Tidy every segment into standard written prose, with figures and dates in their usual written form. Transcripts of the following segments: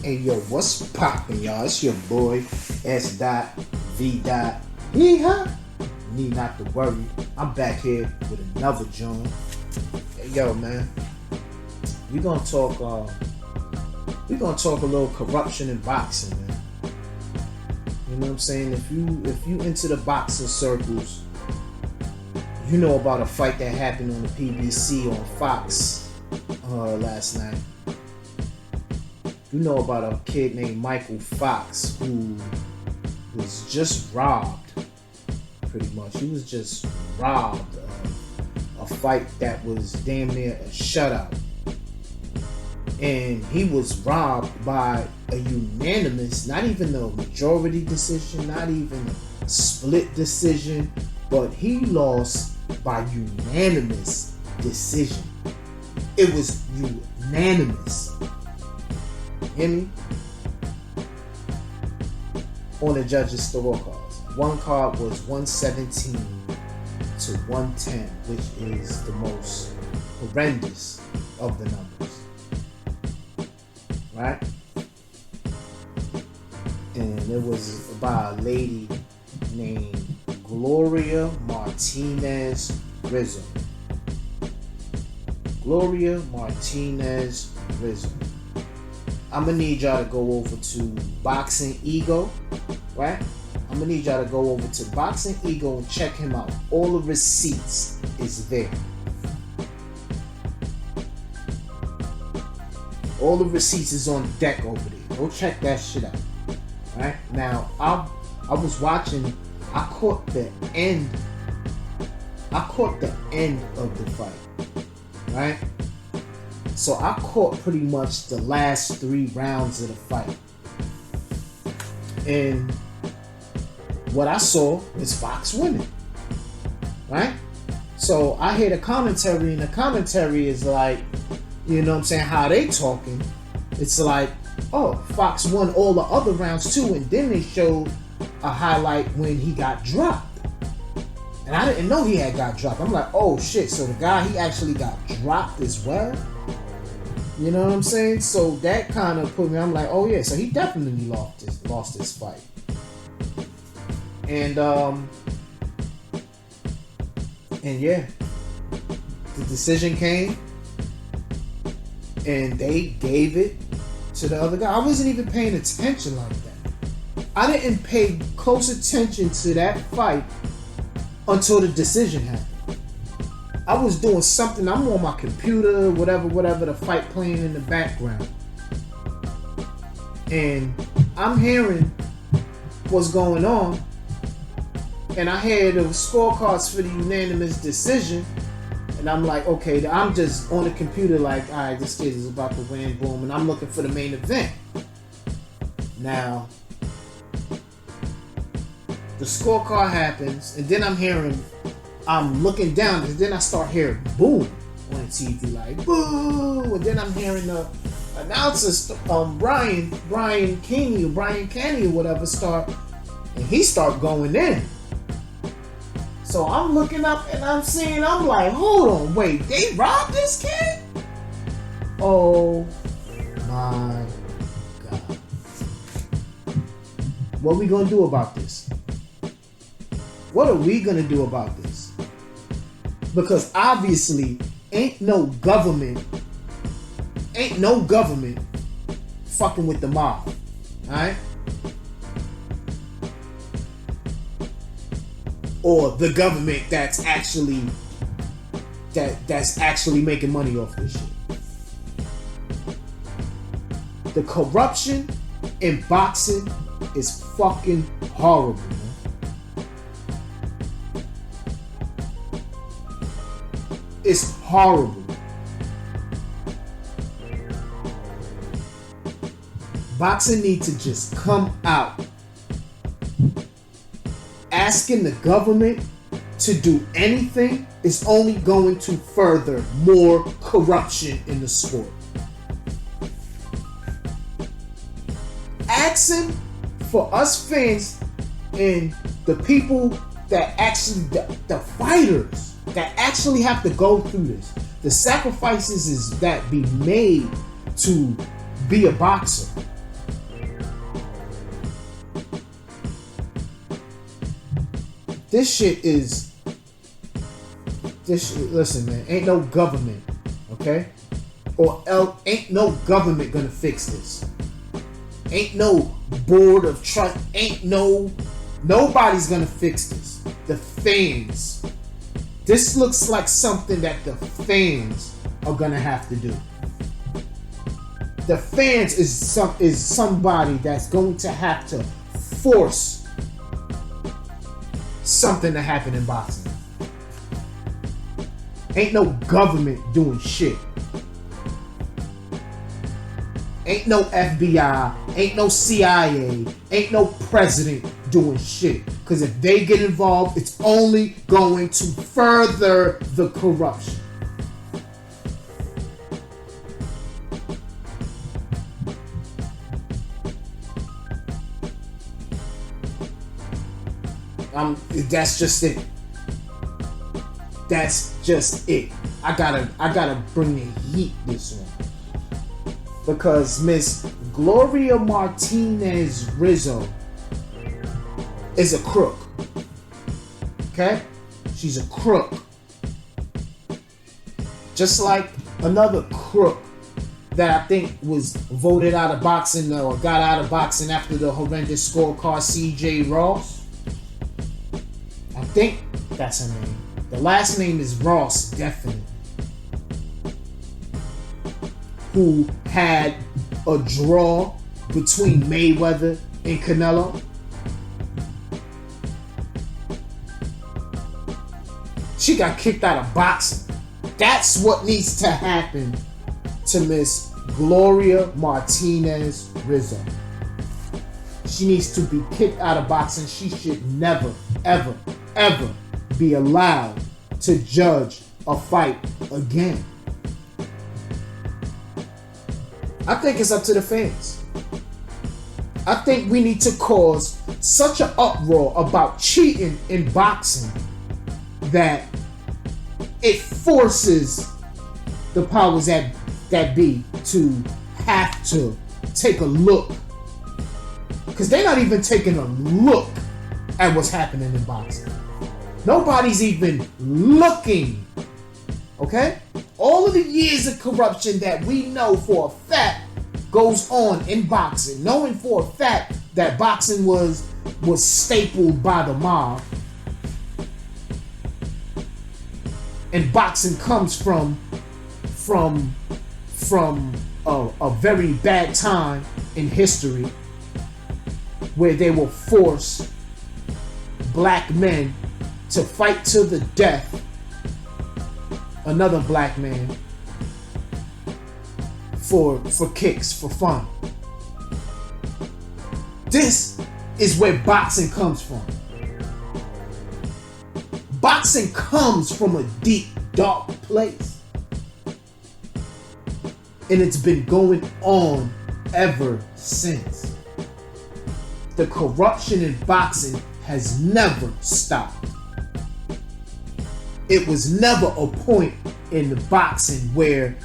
Hey yo, what's poppin', y'all? It's your boy S. V. Yeehaw! Need not to worry. I'm back here with another joint. Hey yo, man. We gonna talk a little corruption in boxing, man. You know what I'm saying? If you into the boxing circles, you know about a fight that happened on the PBC on Fox last night. You know about a kid named Michael Fox who was just robbed, pretty much. He was just robbed of a fight that was damn near a shutout. And he was robbed by a unanimous, not even a majority decision, not even a split decision, but he lost by unanimous decision. It was unanimous. Hear me? On the judges' scorecards. One card was 117 to 110, which is the most horrendous of the numbers. Right? And it was by a lady named Gloria Martinez Rizzo. Gloria Martinez Rizzo. I'm gonna need y'all to go over to Boxing Ego, right? I'm gonna need y'all to go over to Boxing Ego and check him out. All the receipts is there. All the receipts is on deck over there. Go check that shit out. Right? Now, I was watching, I caught the end of the fight. Right? So I caught pretty much the last 3 rounds of the fight. And what I saw was Fox winning. Right? So I hear the commentary, and the commentary is like, you know what I'm saying, how they talking. It's like, oh, Fox won all the other rounds too, and then they showed a highlight when he got dropped. And I didn't know he had got dropped. I'm like, oh shit, so the guy, he actually got dropped as well? You know what I'm saying? So that kind of put me, I'm like, oh yeah, so he definitely lost this fight. And yeah, the decision came, and they gave it to the other guy. I wasn't even paying attention like that. I didn't pay close attention to that fight until the decision happened. I was doing something. I'm on my computer, whatever, the fight playing in the background. And I'm hearing what's going on. And I hear the scorecards for the unanimous decision. And I'm like, okay, I'm just on the computer like, all right, this kid is about to win, boom. And I'm looking for the main event. Now, the scorecard happens, and then I'm looking down, and then I start hearing boom on the TV, like boo, and then I'm hearing the announcer, Brian Kenny or whatever, start, and he start going in. So I'm looking up and I'm like, hold on, wait, they robbed this kid? Oh my God. What are we gonna do about this? What are we gonna do about this? Because obviously ain't no government fucking with the mob. Alright? Or the government that's actually making money off this shit. The corruption in boxing is fucking horrible, man. It's horrible. Boxing needs to just come out asking the government to do anything is only going to further more corruption in the sport. Asking for us fans and the people that actually, the fighters that actually have to go through this, the sacrifices is that be made to be a boxer. this shit is listen, man, ain't no government, okay? Ain't no government gonna fix this. Ain't no board of trust, nobody's gonna fix this. The fans. This looks like something that the fans are gonna have to do. The fans is somebody that's going to have to force something to happen in boxing. Ain't no government doing shit. Ain't no FBI, ain't no CIA, ain't no president doing shit. Because if they get involved, it's only going to further the corruption. That's just it. That's just it. I gotta bring the heat this one. Because Miss Gloria Martinez Rizzo is a crook. Okay? She's a crook. Just like another crook that I think was voted out of boxing or got out of boxing after the horrendous scorecard, CJ Ross. I think that's her name. The last name is Ross, definitely. Who had a draw between Mayweather and Canelo. She got kicked out of boxing. That's what needs to happen to Miss Gloria Martinez Rizzo. She needs to be kicked out of boxing. She should never, ever, ever be allowed to judge a fight again. I think it's up to the fans. I think we need to cause such an uproar about cheating in boxing that it forces the powers that be to have to take a look. Because they're not even taking a look at what's happening in boxing. Nobody's even looking. Okay? All of the years of corruption that we know for a fact goes on in boxing, knowing for a fact that boxing was stapled by the mob, and boxing comes from a very bad time in history where they will force black men to fight to the death another black man for kicks, for fun. This is where boxing comes from. Boxing comes from a deep, dark place. And it's been going on ever since. The corruption in boxing has never stopped. It was never a point in the boxing where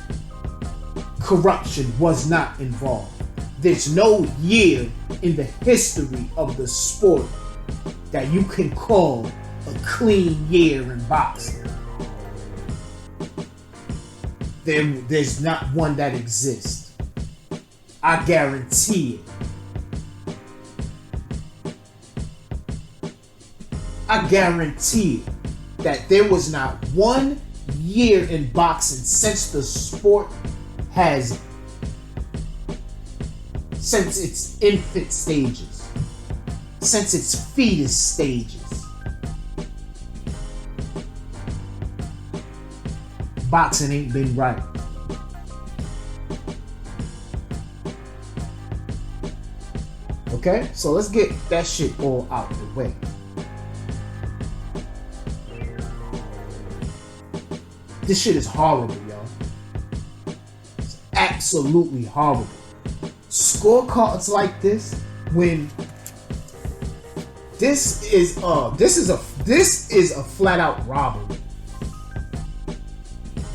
corruption was not involved. There's no year in the history of the sport that you can call a clean year in boxing. There's not one that exists. I guarantee it. I guarantee it. That there was not one year in boxing since the sport has, since its infant stages, since its fetus stages, boxing ain't been right. Okay, so let's get that shit all out the way. This shit is horrible, y'all. It's absolutely horrible. Scorecards like this, when this is a flat out robbery.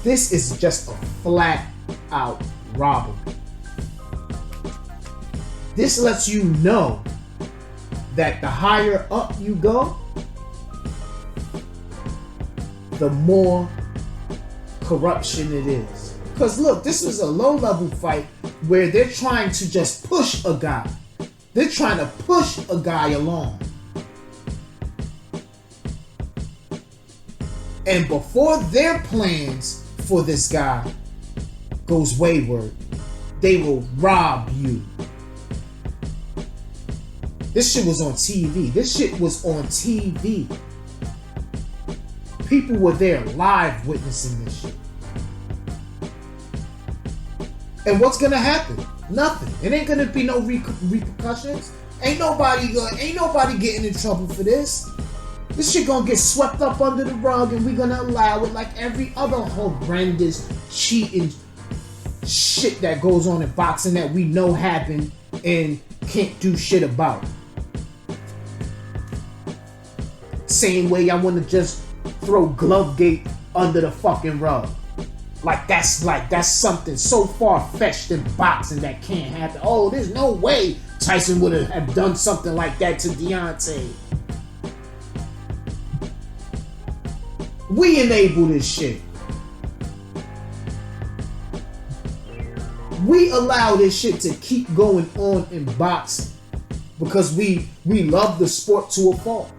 This is just a flat out robbery. This lets you know that the higher up you go, the more corruption it is. Because look, this is a low-level fight where they're trying to just push a guy. They're trying to push a guy along. And before their plans for this guy goes wayward, they will rob you. This shit was on TV. This shit was on TV. People were there live witnessing this shit. And what's gonna happen? Nothing. It ain't gonna be no repercussions. Ain't nobody getting in trouble for this. This shit gonna get swept up under the rug, and we're gonna allow it like every other horrendous cheating shit that goes on in boxing that we know happened and can't do shit about. Same way I wanna just throw Glovegate under the fucking rug. Like that's something so far-fetched in boxing that can't happen. Oh, there's no way Tyson would have done something like that to Deontay. We enable this shit. We allow this shit to keep going on in boxing because we love the sport to a fault.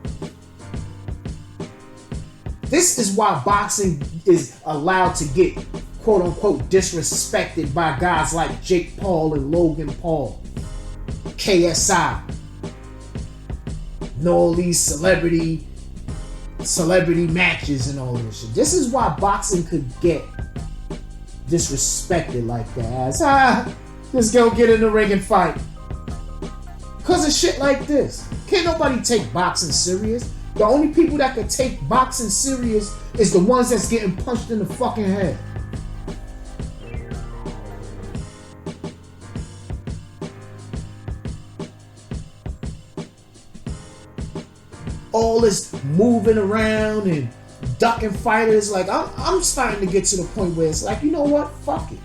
This is why boxing is allowed to get quote-unquote disrespected by guys like Jake Paul and Logan Paul, KSI, and all these celebrity matches and all this shit. This is why boxing could get disrespected like that. Just go get in the ring and fight. Cause of shit like this. Can't nobody take boxing serious. The only people that could take boxing serious is the ones that's getting punched in the fucking head. All this moving around and ducking fighters, like I'm starting to get to the point where it's like, you know what? Fuck it.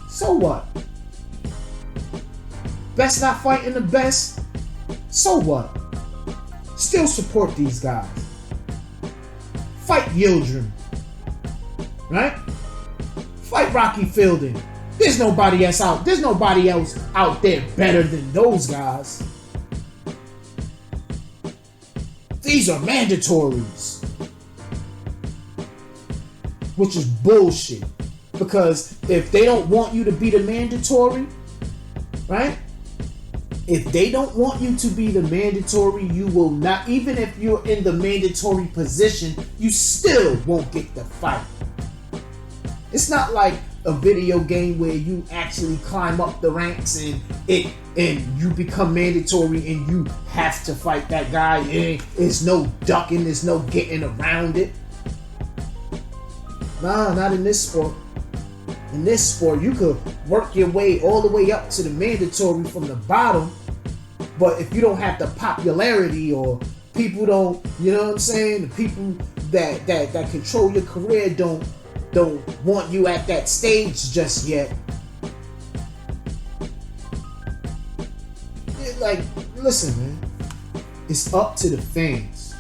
So what? Best not fighting the best. So what? Still support these guys. Fight Yildirim. Right? Fight Rocky Fielding. There's nobody else out there better than those guys. These are mandatories. Which is bullshit. Because if they don't want you to be the mandatory, right? If they don't want you to be the mandatory, you will not, even if you're in the mandatory position, you still won't get the fight. It's not like a video game where you actually climb up the ranks and you become mandatory and you have to fight that guy. There's no ducking, there's no getting around it. Nah, not in this sport. In this sport, you could work your way all the way up to the mandatory from the bottom, but if you don't have the popularity or people don't, you know what I'm saying, the people that control your career don't want you at that stage just yet. Like, listen, man, it's up to the fans.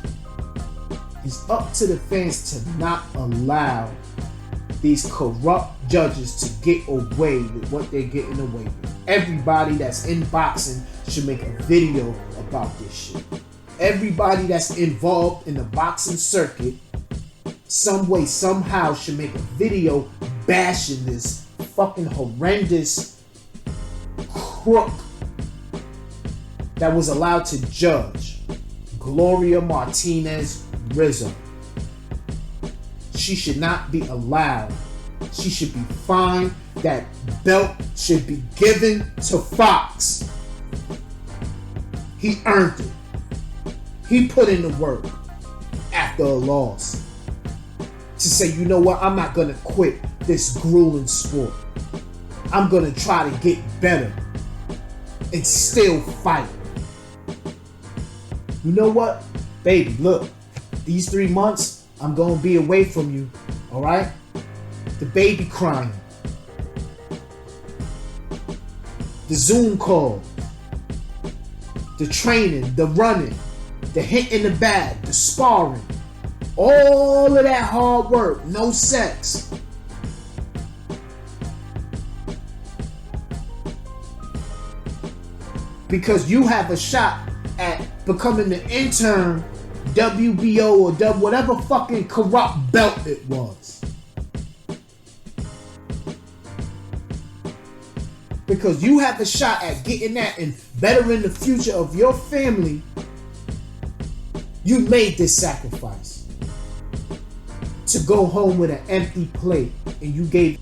It's up to the fans to not allow these corrupt judges to get away with what they're getting away with. Everybody that's in boxing should make a video about this shit. Everybody that's involved in the boxing circuit, some way, somehow, should make a video bashing this fucking horrendous crook that was allowed to judge, Gloria Martinez Rizzo. She should not be allowed. She should be fined. That belt should be given to Fox. He earned it. He put in the work after a loss to say, you know what, I'm not gonna quit this grueling sport. I'm gonna try to get better and still fight. You know what, baby, look, these 3 months I'm gonna be away from you, all right? The baby crying, the Zoom call, the training, the running, the hit in the bag, the sparring, All of that hard work, no sex. Because you have a shot at becoming the intern, WBO or whatever fucking corrupt belt it was. Because you have a shot at getting that and bettering the future of your family. You made this sacrifice to go home with an empty plate, and you gave